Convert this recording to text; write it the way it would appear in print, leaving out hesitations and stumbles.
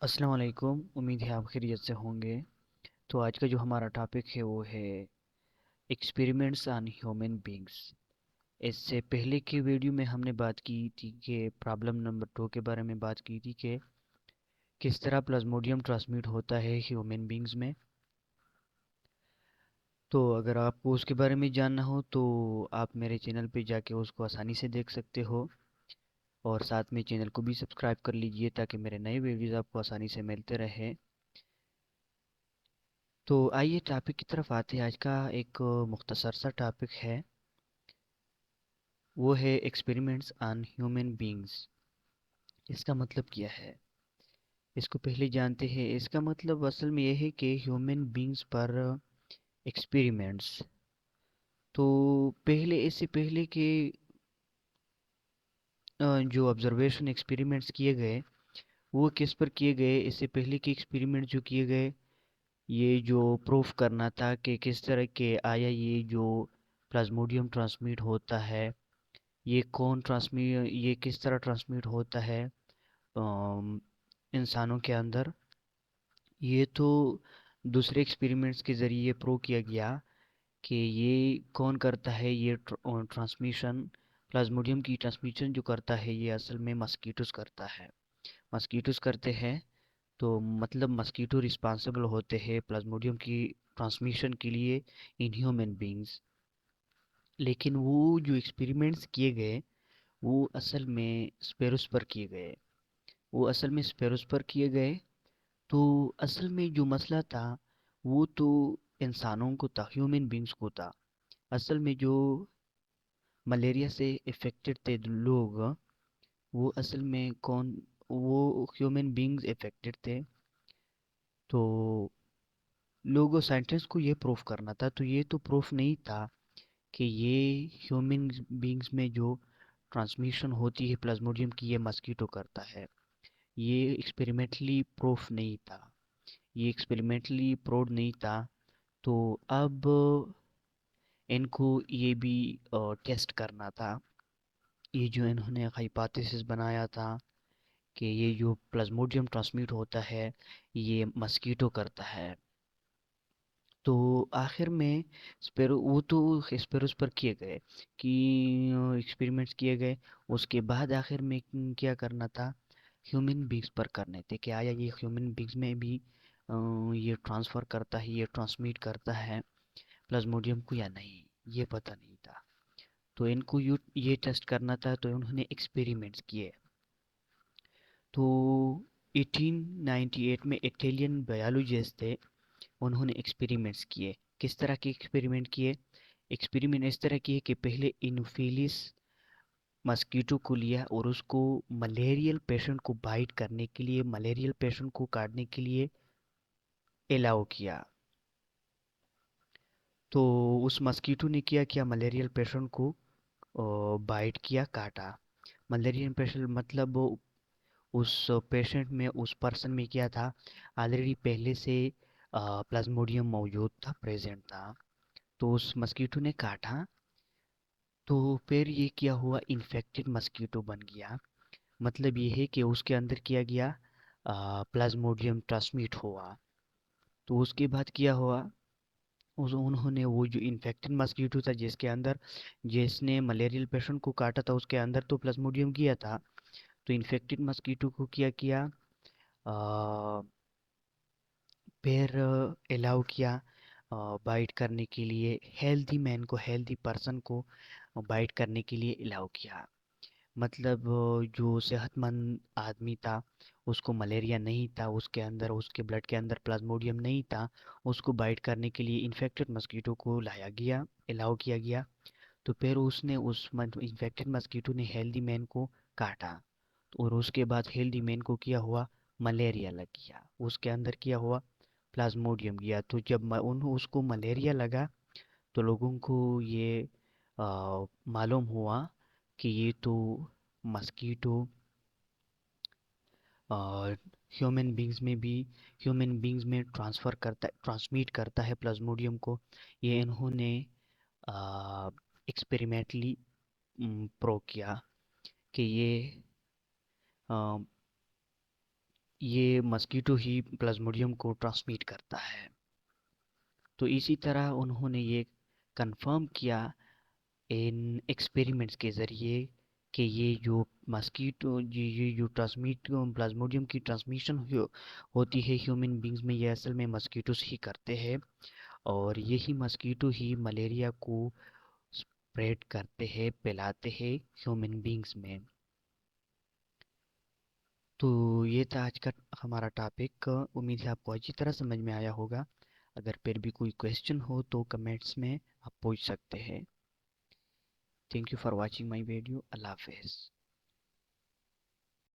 अस्सलाम वालेकुम। उम्मीद है आप खैरियत से होंगे। तो आज का जो हमारा टॉपिक है वो है एक्सपेरिमेंट्स ऑन ह्यूमन बींग्स। इससे पहले की वीडियो में हमने बात की थी कि प्रॉब्लम नंबर 2 के बारे में बात की थी कि किस तरह प्लाज्मोडियम ट्रांसमिट होता है ह्यूमन बींग्स में। तो अगर आपको उसके बारे में जानना हो तो आप मेरे चैनल पे जाके उसको आसानी से देख सकते हो, और साथ में चैनल को भी सब्सक्राइब कर लीजिए ताकि मेरे नए वीडियोज़ आपको आसानी से मिलते रहे। तो आइए टॉपिक की तरफ आते हैं। आज का एक मुख्तसर सा टॉपिक है, वो है एक्सपेरिमेंट्स ऑन ह्यूमन बींग्स। इसका मतलब क्या है, इसको पहले जानते हैं। इसका मतलब असल में यह है कि ह्यूमन बींग्स पर एक्सपेरिमेंट्स, तो पहले इससे पहले के जो ऑब्जर्वेशन एक्सपेरिमेंट्स किए गए वो किस पर किए गए। इससे पहले के एक्सपेरिमेंट जो किए गए, ये जो प्रूफ करना था कि किस तरह के आया ये जो प्लाज्मोडियम ट्रांसमिट होता है, ये किस तरह ट्रांसमिट होता है इंसानों के अंदर। ये तो दूसरे एक्सपेरिमेंट्स के ज़रिए प्रूव किया गया कि ये कौन करता है, ये ट्रांसमिशन, प्लाज्मोडियम की ट्रांसमिशन जो करता है ये असल में मस्कीटोस करता है। मस्कीटोस करते हैं, तो मतलब मस्कीटो रिस्पांसिबल होते हैं प्लाज्मोडियम की ट्रांसमिशन के लिए इन ह्यूमन बींग्स। लेकिन वो जो एक्सपेरिमेंट्स किए गए वो असल में स्पेरोस पर किए गए। वो असल में स्पेरोस पर किए गए। तो असल में जो मसला था वो तो इंसानों को था, ह्यूमन बींग्स को था। असल में जो मलेरिया से इफ़ेक्टेड थे लोग, वो असल में कौन, वो ह्यूमन बींग्स इफ़ेक्टेड थे। तो लोगों साइंटिस्ट को ये प्रूफ करना था, तो ये तो प्रूफ नहीं था कि ये ह्यूमन बींग्स में जो ट्रांसमिशन होती है प्लाज्मोडियम की ये मस्कीटो करता है। ये एक्सपेरिमेंटली प्रूफ नहीं था, ये एक्सपेरिमेंटली प्रूव नहीं था। तो अब इनको ये भी टेस्ट करना था। ये जो इन्होंने हाइपोथेसिस बनाया था कि ये जो प्लाज्मोडियम ट्रांसमिट होता है ये मस्कीटो करता है। तो आखिर में स्पेरो वो तो स्पेरोस पर किए गए कि एक्सपेरिमेंट्स किए गए। उसके बाद आखिर में क्या करना था, ह्यूमन बींग्स पर करने थे कि आया ये ह्यूमन बींग्स में भी ये ट्रांसफ़र करता है, ये ट्रांसमिट करता है प्लाज्मोडियम को या नहीं, ये पता नहीं था। तो इनको ये टेस्ट करना था, तो उन्होंने एक्सपेरिमेंट्स किए। तो 1898 में इटालियन बायोलॉजिस्ट थे, उन्होंने एक्सपेरिमेंट्स किए। किस तरह के एक्सपेरिमेंट किए, एक्सपेरिमेंट इस तरह किए कि पहले इनोफिलिस मस्कीटो को लिया और उसको मलेरियल पेशेंट को बाइट करने के लिए, मलेरियल पेशेंट को काटने के लिए अलाउ किया। तो उस मस्कीटो ने क्या किया, मलेरियल पेशेंट को बाइट किया, काटा। मलेरियल पेशेंट मतलब उस पेशेंट में, उस पर्सन में क्या था, ऑलरेडी पहले से प्लाज्मोडियम मौजूद था, प्रेजेंट था। तो उस मस्कीटो ने काटा, तो फिर ये क्या हुआ, इन्फेक्टेड मस्कीटो बन गया। मतलब ये है कि उसके अंदर किया गया, प्लाज्मोडियम ट्रांसमिट हुआ। तो उसके बाद क्या हुआ, उस उन्होंने वो जो इन्फेक्टेड मस्कीटो था जिसके अंदर, जिसने मलेरियल पेशेंट को काटा था उसके अंदर तो प्लाज्मोडियम गया था। तो इन्फेक्टेड मस्कीटो को क्या किया, आ, फिर अलाउ किया बाइट करने के लिए, हेल्दी मैन को, हेल्दी पर्सन को बाइट करने के लिए अलाउ किया। मतलब जो सेहतमंद आदमी था, उसको मलेरिया नहीं था, उसके अंदर, उसके ब्लड के अंदर प्लाज्मोडियम नहीं था, उसको बाइट करने के लिए इन्फेक्टेड मस्कीटो को लाया गया, अलाउ किया गया। तो फिर उसने उस इन्फेक्टेड मस्कीटो ने हेल्दी मैन को काटा, और उसके बाद हेल्दी मैन को किया हुआ, मलेरिया लग गया, उसके अंदर किया हुआ प्लाज्मोडियम गया। तो जब उन उसको मलेरिया लगा तो लोगों को ये मालूम हुआ कि ये तो मस्कीटो ह्यूमन बींग्स में भी, ह्यूमन बींग्स में ट्रांसफ़र करता, ट्रांसमिट करता है प्लाज्मोडियम को। ये इन्होंने एक्सपेरिमेंटली प्रूव किया कि ये ये मस्कीटो ही प्लाज्मोडियम को ट्रांसमिट करता है। तो इसी तरह उन्होंने ये कंफर्म किया इन एक्सपेरिमेंट्स के ज़रिए कि ये जो मस्कीटो ये जो ट्रांसमिट प्लाज्मोडियम की ट्रांसमिशन होती है ह्यूमन बींग्स में, ये असल में मस्कीटोस ही करते हैं। और यही मस्कीटो ही मलेरिया को स्प्रेड करते हैं, फैलाते हैं ह्यूमन बींग्स में। तो ये था आज का हमारा टॉपिक। उम्मीद है आपको अच्छी तरह समझ में आया होगा। अगर फिर भी कोई क्वेश्चन हो तो कमेंट्स में आप पूछ सकते हैं। Thank you for watching my video. अल्लाह हाफिज़।